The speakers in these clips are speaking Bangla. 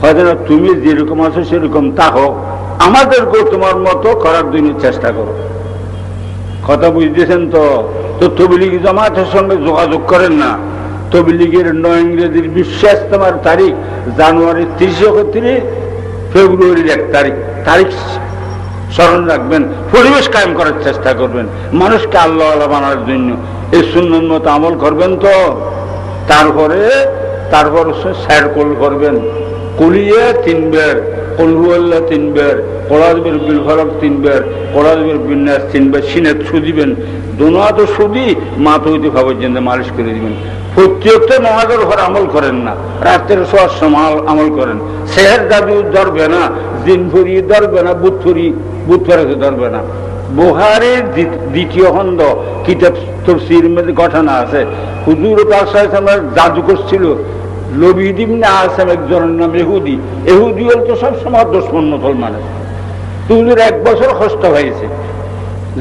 হয়তো না তুমি যেরকম আছো সেরকম থাকো, আমাদেরকেও তোমার মতো করার জন্য চেষ্টা করো। কথা বুঝতেছেন তো? তো তবলিগি জামাতের সঙ্গে যোগাযোগ করেন না। তবলিগের 9 ইংরেজির বিশ্ব ইজতেমার তারিখ জানুয়ারির 30 ফেব্রুয়ারির 1 তারিখ তারিখ স্মরণ রাখবেন। পরিবেশ কায়েম করার চেষ্টা করবেন, মানুষকে আল্লাহ আল্লাহ বানানোর জন্য এই সুন্নত মতো আমল করবেন। তো তারপর সাইরকল করবেন, কুলিয়ে 3 বার, কলহুয়াল্লাহ 3 বার, কোরআনের বিল ফলক 3 বার, কোরআনের বিন্যাস 3 বার, সিনেত সুদিবেন। দোনোয়া তো সুদি মাথা হইতে পর্যন্ত মালিশ করে দিবেন। প্রত্যেকটা নামাজের উপর আমল করেন না, রাত্রের শোয়ার সময় আমল করেন। সেহের জাদু ধরবে না, দিন ফরি ধরবে না, বুধ ফেরাতে ধরবে না। বুখারীর 2য় খণ্ড কিতাব তাফসীর মধ্যে ঘটনা আছে, হুজুর পাক সাল্লাল্লাহু আলাইহি ওয়াসাল্লাম জাদু করছিল। লবিদ ইবনে আসম একজনের নাম এহুদি হল তো সবসময় দুশমন মুসলমানের। হুজুর 1 বছর কষ্ট হয়েছে,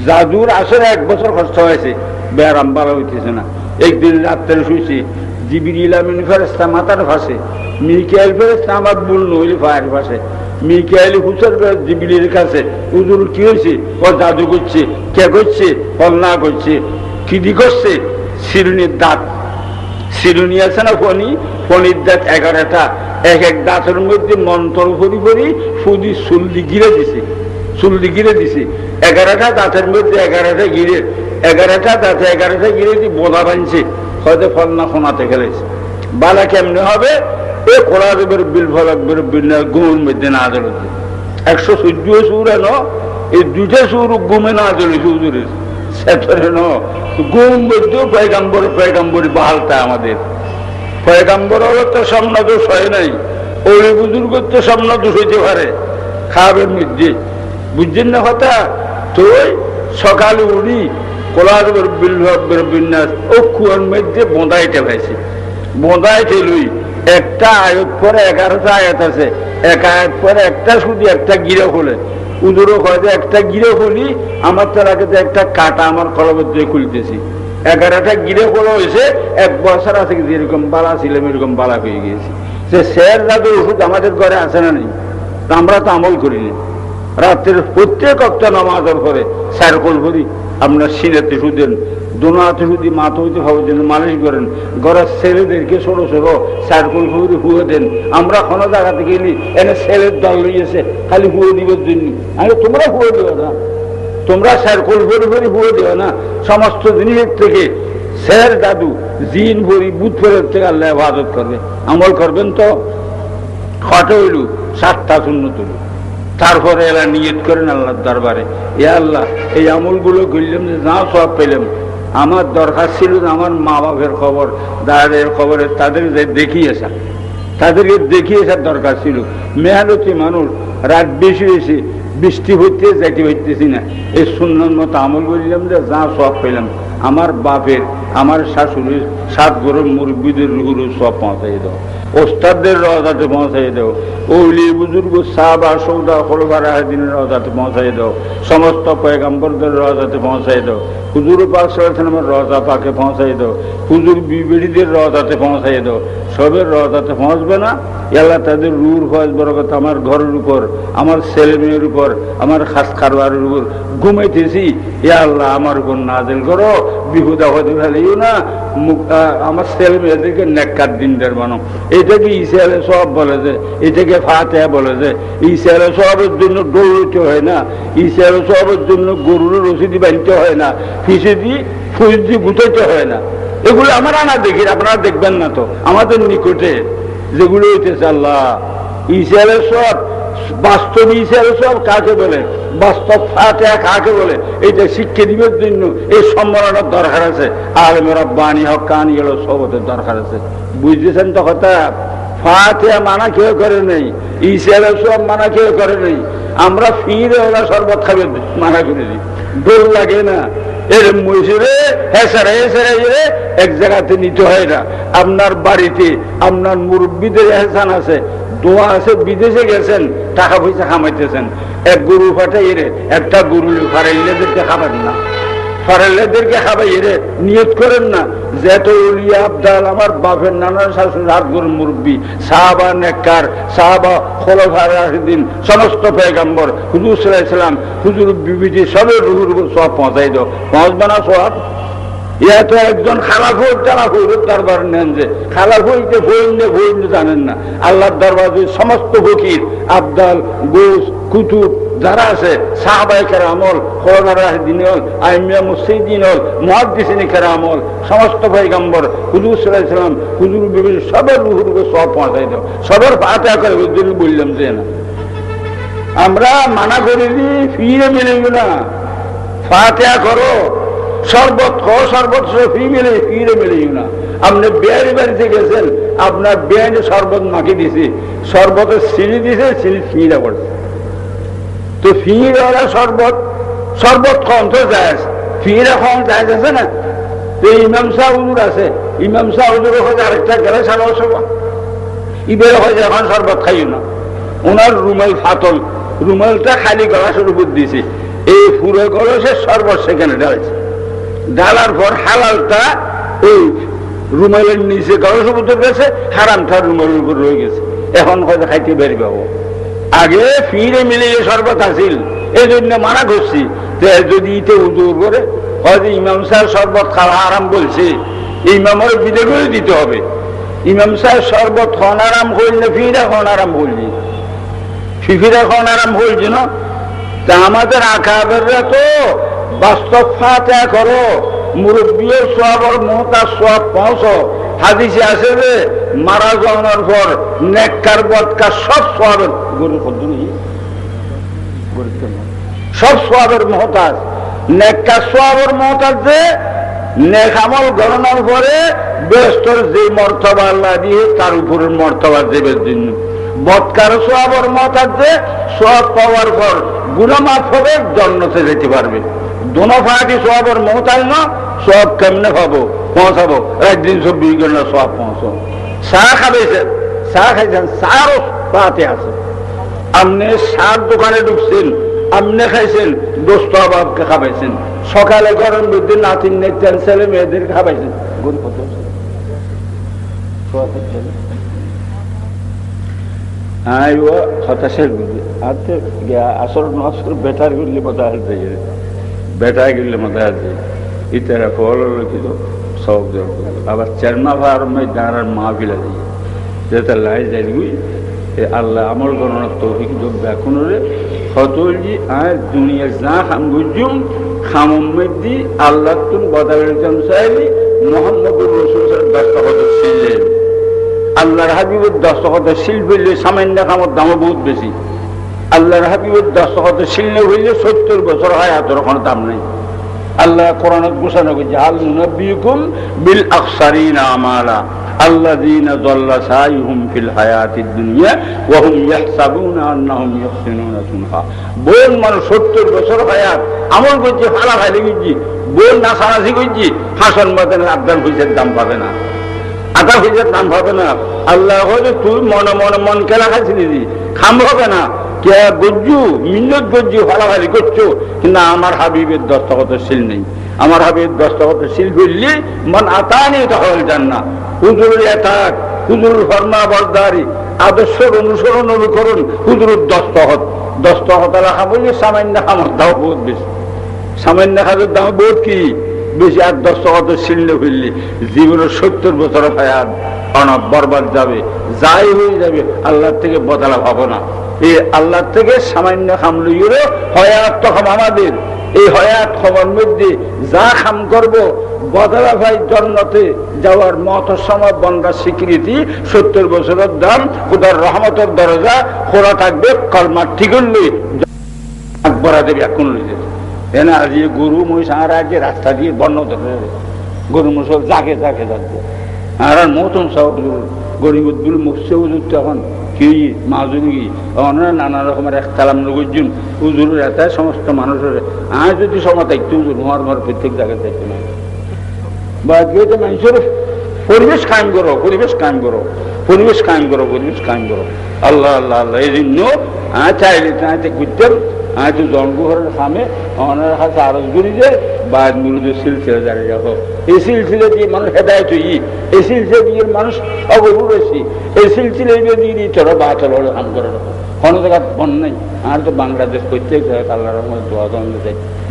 জাদুর আসরে 1 বছর কষ্ট হয়েছে, ব্যারাম ভালো হইতেছে না। একদিন রাত্রে শুয়েছি, জিবরিল আমিন ফেরেশতা মাথার পাশে, মিকাইল ফেরেশতা আমার বুল নইলে পায়ের পাশে। মিকাইল হুসের জিবরিলের কাছে, হুজুর কি হয়েছে? ও জাদু করছে। কে করছে? কল্লা করছে। কি দি করছে? শিরুনির দাঁত, শিরুনি আছে না ফণির দাঁত 11টা, এক দাঁতের মধ্যে মন্ত্র পরি সুদি চুল্লি গিরে দিছে, 11টা দাঁতের মধ্যে 11টা গিরে, 11টা দাঁতে 11টা গিরে দিয়ে বোধা বানছে, হয়তো ফলনা ফোনাতে খেলেছে। বালা কেমনে হবে? এ কোরআনের বিল ফলক ঘুমের মধ্যে না জ্বলেছে। 114 সুর এন, এই 2টা সুর ঘুমে না জ্বলেছে হুজুরের সেতরে ন ঘুম মধ্যেও পয়গাম্বরি বাহালতা আমাদের। পয়গাম্বরেরও তো সামনা দোষ হয় নাই, ওই বুজুর্গের তো সামনা দোষ হইতে পারে খাবের মধ্যে। বুঝছেন না কথা? তো সকালে উঠি কোরআনের বিন্যাস ও কুয়ার মধ্যে বোঁদাইতে পাইছে, বোঁদাইতে লই একটা আয়াত পরে 11টা আয়াত আছে, এক আয়াত পরে একটা শুধু একটা গিরে খোলে। উদুরও হয়তো একটা গিরে খুলি, আমার তার আগে একটা কাটা আমার কলবের দিয়ে খুলতেছি। 11টা গিরে খোলা হয়েছে, 1 বছর আছে যেরকম বালা ছিলাম এরকম বালা হয়ে গিয়েছি। সে শের রাতের ওষুধ আমাদের ঘরে আছে না নেই? আমরা তো আমল করিনি। রাত্রের প্রত্যেক একটা নামাজের পরে সাইরকল করি, আপনার সিনেতে শুধেন, দোনাতে শুধু মাথা হইতে খাওয়ার জন্য মালিশ করেন, ঘরের ছেলেদেরকে ছোট ছোট সাইরকল করে হুয়ে দেন। আমরা কোনো জায়গাতে গেলি এনে ছেলের দল লইয়েছে খালি হুয়ে দিবার জন্য, আমি তোমরা হুয়ে দিও না, তোমরা সাইরকল করে হুয়ে দিও না। সমস্ত জিনিসের থেকে শের দাদু জিন ভরি বুধ ফেরত থেকে আল্লাহ ইবাদত করবে, আমল করবেন। তো হটে হইল 7টা সুন্নত হইল, তারপরে এরা নিয়ত করেন আল্লাহর দরবারে, এ আল্লাহ এই আমলগুলো করলাম যে যা সব পেলাম, আমার দরকার ছিল আমার মা বাপের খবর, দাদাদের খবরের, তাদের তাদেরকে দেখিয়ে আসার দরকার ছিল। মেহনতি মানুষ, রাত বেশি হয়েছে, বৃষ্টি হইতে যাইতে হইতেছি না, এই সুন্নত মতো আমল করিলাম যে যা সব পেলাম, আমার বাপের, আমার শাশুড়ির, 7 ঘরের মুরব্বীদের রুহুর সব পৌঁছাই দাও, ওস্তাদদের রওজাতে পৌঁছাই দাও, ওলি বুজুর্গ সাহাবা সৌদা খোলফার রাশিদিনের রওজাতে পৌঁছাই দাও, সমস্ত পয়গম্বরদের রওজাতে পৌঁছাই দাও, হুজুর পাক সাল্লাল্লাহু আলাইহি ওয়াসাল্লামের রওজা পাকে পৌঁছাই দাও, হুজুর বিবিদের রওজাতে পৌঁছাই দাও। সবের রওজাতে পৌঁছবে না, আল্লাহ তাদের রুর ফয়েজ বরকত আমার ঘরের উপর, আমার ছেলে মেয়ের উপর, আমার খাস কারবারের উপর ঘুমাইতেছি, এ আল্লাহ আমার উপর নাজিল করো, বিহুদা হতে ফেলিও না, আমার ছেলে মেয়েদেরকে নেককার দিনদার বানো। এটাকে ইসরায়েলের সব বলে যে, এটাকে ফাতিহা বলে যে, ইসরায়েলের সবের জন্য দৌড়তে হয় না, ইসরায়েলের সবের জন্য গরুর রসিদি বানতে হয় না, ফিসিদি ফুসদি গুটাইতে হয় না। এগুলো আমরা না দেখি, আপনারা দেখবেন না তো আমাদের নিকটে যেগুলো হইতেছে। আল্লাহ ইসরায়েলের সব বাস্তব, ইসরায়েলের সব কাকে বলে, বাস্তব ফাতিহা কাকে বলে, এটা শিক্ষা দিবের জন্য এই সম্মাননার দরকার আছে। আলেম রব্বানি হক্কানি এলো সবতের দরকার আছে। বুঝতেছেন তো কথা? ফাতিহা মানা কেউ করে নেই, ইসরায়েলের সব মানা কেউ করে নেই। আমরা ফিরে ওরা শরবত খাবে মানা করে দিই, ডোল লাগে না, এর মসজিদে হেসারে এক জায়গাতে নিতে হয় না। আপনার বাড়িতে আপনার মুরব্বীদের এহসান আছে, দোয়া আছে, বিদেশে গেছেন, টাকা পয়সা কামাইতেছেন, এক গরু ফাটাই একটা গরু ফারাইলেদেরকে খাবেন না, ফারেলেদেরকে খাবাই রে নিয়ত করেন না যে এত উলিয়া আবদাল আমার বাপের নানার শাশুড় হাতগুর মুরব্বী সাহাবা নেককার সাহাবা খোলাফায়ে রাশিদিন সমস্ত পয়গম্বর হুজুর সাল্লাল্লাহু আলাইহি ওয়াসাল্লাম হুজুর বিবিজি সবের রুহুর উপর সওয়াব পৌঁছাই দাও, পৌঁছবে না সওয়াব? ইয়া তো একজন খালাফ হোক যারা হইরুর দরবার নেন যে খালাফ হইতে বইন জানেন না। আল্লাহর দরবার সমস্ত ফকির আবদাল গোস কুতুব যারা আছে সাহাবায়ে কেরামল খোলাফায়ে রাশিদিন হল আইম্মা মুসলিদিন হল মুহাদ্দিসিন কেরামল সমস্ত পয়গম্বর হুজুর সাল্লাল্লাহু আলাইহি ওয়াসাল্লাম হুজুর বিবির সবের রুহুর উপর সওয়াব পৌঁছাই দাও, সবার ফাতিহা করে হুজুর বললাম যে না আমরা মানা করে দিই ফিরে মিলিব না, ফাতিহা করো শরবত খাও, শরবত ফি মিলে ফিরে মিলিব না। আপনি বিয়ারি বাড়িতে গেছেন আপনার বিয়ানে শরবত মাখি দিছে, শরবতের চিনি দিছে, চিনি ফিরা পড়ছে তো ফিরা শরবত শরবত খাওয়ান তো যায়, ফিরা খাওয়ান যায় আছে না। তো ইমাম সাহ হুজুর আছে, ইমাম সাহ হুজুরের হয়তো আরেকটা গেলে সারা সবা ইবের হয়তো এখন শরবত খাইও না, ওনার রুমাল ফাতল, রুমালটা খালি গলাসের উপর দিয়েছে, এই পুরো গলসের শরবত সেখানে ঢালছে, ঢালার পর হালালটা এই রুমালের নিচে গলসের উপর গেছে, হারামটা রুমালের উপর রয়ে গেছে, এখন হয়তো খাইতে বের পাবো। আগে ফিরে মিলিয়ে শরবত আসিল, এই জন্য মানা করছি যদি ইতে উজুর করে হয়তো ইমাম সাহেব শরবত খাওয়া আরাম বলছে, ইমামের বিদে করে দিতে হবে। ইমাম সাহেব শরবত খাওয়ান আরাম করলে ফিরা খাওয়ান আরাম করলি, ফিফিরা খাওয়ান আরাম করছি না। তা আমাদের আকাবেররা তো বাস্তব ফাতিহা করো, মুরব্বীর সওয়াবের মুহতাজ সওয়াব পৌঁছো। হাদিসে আছে যে মারা যাওয়ার পর নেককার বদকার সব সওয়াবের গরু কদ্দুরি সব সওয়াবের মুহতাজ, নেককার সওয়াবের মুহতাজ যে নেক আমল গণনার পরে বেহেশতের যে মর্তবা আল্লাহ দিয়ে তার উপরের মর্তবা দেবের জন্য, বদকার সওয়াবের মুহতাজ যে সওয়াব পাওয়ার পর গুনাহ মাফ হবে, জান্নাতে যেতে পারবে। দোনো ফাটি সওয়াবের মুহতাজ না, সওয়াব কেমনে পাবো পৌঁছাবো? একদিন 24 ঘন্টা সওয়াব পৌঁছো। চা খাবেছেন, চা খাইছেন, চারও পাতে আছে। আপনি সার দোকানে ঢুকছেন, আপনি খাইছেন, দোস্ত আবাবকে খাবাইছেন, সকালে গরম বুদ্ধি নাতিন নেতেন ছেলে মেয়েদের খাবাইছেন, গরু কত হতাশের বুদ্ধি আসর নসর বেটার গুলি মতো আসতে বেটা গেলে মতো আসবে ইতারা ফল কিন্তু সব আবার চেরমা ভার দাঁড়ার মা ফিলা দিয়ে যেটা লাই যাইগুই আল্লাহ আমল গণনার তৌফিক ব্যাকুনরে হতলজি আর দুনিয়া যা খাম গুজুম খামদি আল্লাহ তুন বদাবেন চাইলি মোহাম্মদুর রাসূলের দস্তখত ছিলেন, আল্লাহর হাবিবের দস্তখত শিল ফেললে সামান্য খামর দামও বহুত বেশি, আল্লাহর হাবিবের দস্তখত শিল হইলে 70 বছর হায়াতের কোনো দাম নেই। আল্লাহ কোরআনে ঘোষণা করেছে হাল নুনাব্বিউকুম বিল আকসারিনা আমালা আল্লাযীনা যাল্লা সাইহুম ফিল হায়াতিদ দুনিয়া ওয়া হুম ইয়াহসাবুনা আন্নাহুম ইহসিনুনা সুনহা। বল মানুষ 70 বছর হায়াত আমল করছে, ফালা খাইলে গেছি, বল না সারাসি করছি, হাসন বাদনের আবদান পয়সার দাম পাবে না, আধা পয়সার দাম পাবে না। আল্লাহ হয়তো তুই মনে মনে মন খেলা খাইছিলি, খাম হবে না, কে গজ্জু মিন্নত গজ্জু ফালাফালি করছো, কিন্তু আমার হাবিবের দস্তখত শিল নেই। আমার হাবিবের দস্তখত শিল করলে মন আতানি তাহলে জান্নাহ। হুজুরের এতাক, হুজুরের ফরমা বরদারি, আদর্শের অনুসরণ অনুকরণ, হুজুরের দস্তখত, দস্তখত রাখা বললে সামান্য খামার দাম বহুত বেশি, সামান্য খাজের দাম বহুত কি বেশি। আর দস্তখত শিল ফেললে জীবনের 70 বছর হায়াত অনাব বরবাদ যাবে, যাই হয়ে যাবে, আল্লাহর থেকে বদলা পাবো না। এই আল্লাহর থেকে সামান্য খাম লইলে হয়াত তখন আমাদের এই হয়াত খবর মধ্যে যা খাম করবো বদলা ভাই জান্নাতে যাওয়ার মত সময় বন্দার স্বীকৃতি, 70 বছরের দাম, খোদার রহমতের দরজা খোলা থাকবে, কলমা ঠিক হলে বরা দেবে এখন লইতে এনা আজ গরু মহিষ আর আজকে রাস্তা দিয়ে বন্য ধরে গরু মহিষ জাগে জাগে যাচ্ছে আর মতন সব গরিবুল মুখছে হুজুর তখন কি মাজুরি নানা রকমের একতালাম নগুজন হুজুরের এটাই সমস্ত মানুষের আজ যদি সময় থাকতো হুজুর মহার ঘর প্রত্যেক জায়গায় থাকতো না। বা মানুষের পরিবেশ কায়েম করো, পরিবেশ কায়েম করো, পরিবেশ কায়েম করো, পরিবেশ কায়েম করো। আল্লাহ আল্লাহ আল্লাহ এই জন্য চাইলে চাইতে করতেন আমি তো জনগুহরের সামনে ওনার কাছে আরজ করি যে বাদ মূলত সিলসিলা দাঁড়িয়ে যাবো এই সিলসিলা দিয়ে মানুষ হেদায়ত এই সিলসিলা দিয়ে মানুষ অবরু রয়েছি এই সিলসিলা দিয়ে তোরা বাতল হলে কাম করে রাখো কোনো জায়গা বন নাই আর তো বাংলাদেশ প্রত্যেক জায়গায় আল্লাহর মধ্যে দোয়া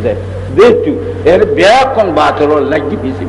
দেয় দেখছু এর ব্যাপন বাতল লাগি বেশি